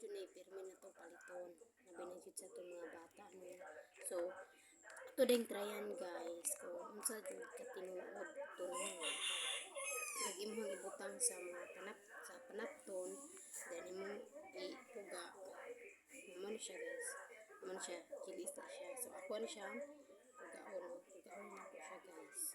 dun eh, pirmi na to paliton. Nabinagsit sa itong mga bata. No? So, ito din tryan guys. Kung unsa dun katinuod to no. Nag-imong ibutang sa mga panapton. Then imong ipuga. Naman siya guys. Naman siya. Chilista siya. So, ako na siya. Pugaon. Pugaon na ko siya guys.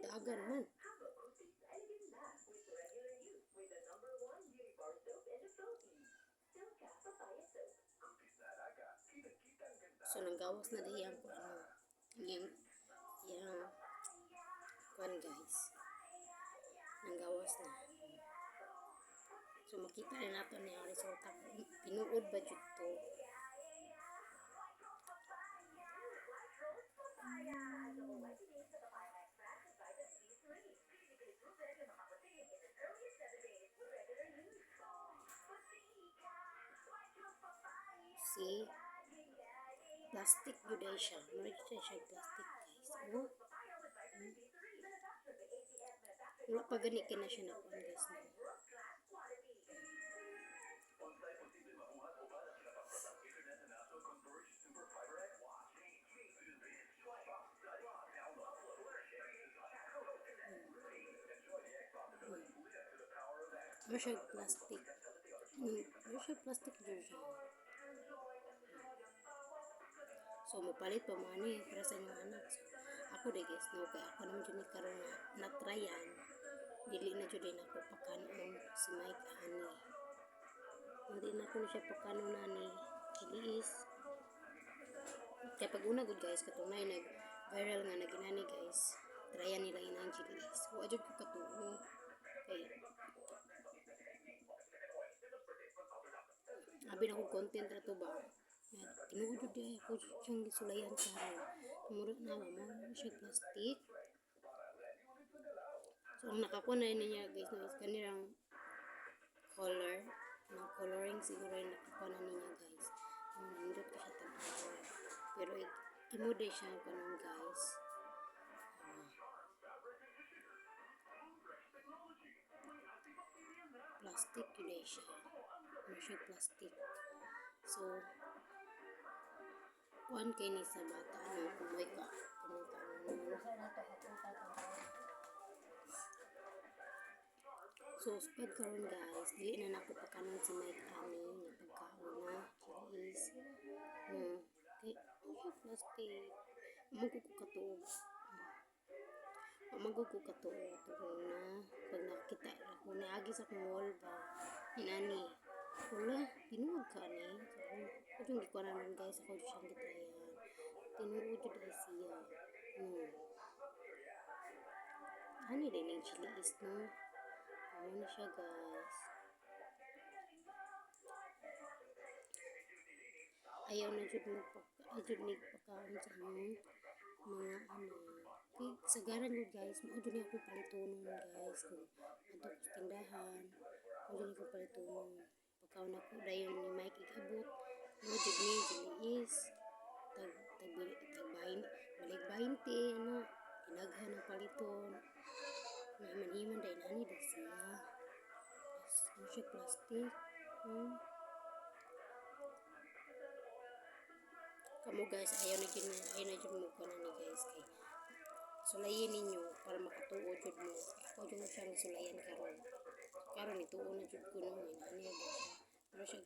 Dagan man. So, nanggawas na dahil ko yung kuan guys. Nanggawas na. So, makita na nato niya ang resulta. Pinuod ba dito to? See? Plastic yun siya. Meron siya plastic guys. Oh. Wala pa ganikin na siya na kuan guys. Meron siya plastic. Meron siya plastic dyan siya. So, mapalit pa mga ni para sa inyong anak. So, ako de guys, no, kaya ako naman dyan karon na natrayan. Dili na dyan din ako pakanon si Mike Ani. Hindi na ako na siya pakanon na ni Chiliis. Kaya pag una good guys, katunay nag-viral nga na ginani guys. Trayan nila inang Chiliis. Huwag dyan ko katuo. Kaya, abi na akong content na to ba? Tinuod din ako siyang gisulayan sa harin. Tumurot na mo siya plastic. So, ang nakakuha na niya guys, no, is kanilang color. Ang coloring siguro yung nakakuha na niya guys. Nandot ko siya tapos. Pero imude siya ganun guys. Plastic yun siya. Ano siya plastic. So, kuhan kayo ni sa bata. Ano, kumoy ka. So, sped karon guys. Dili na nako pakanon si Mike Ani. Nagpagkaon na. Cheese. Okay. Ano siya plastic. Magugo katuog. Magugo katuog. Tuloy na. Pag nakita ako, naagi sa akong wall ba. Inani. Wala. Tinuod ka ni. So, ito yung gikuha namin guys. Ako siyang gitrayan. Tinuod yun dahil siya. Ano din yung Chiliis, no? Ano na siya, guys. Ayaw na dyan magpakaon sa mga ano. Okay, sagaran yun, guys. Maudyo niya ako palitunon, guys. Kung ato ko sa tindahan. Maudyo niya ako palitunon. Pagkaon ako, dayon ni Mike ikabot. Maudyo niya, Chiliis. Tagbahin, balik 20, ano. Kinaghan ng paliton. Naman-himan dahil nani dahil siya. Ano siya plastic. Kamu guys, ayaw na dyan mo ko na ni guys. Kay sulayin ninyo para makatuod dyan mo. Ako dyan mo siyang sulayan karon. Karon ituon na dyan ko no. Inani ba siya. Pero siya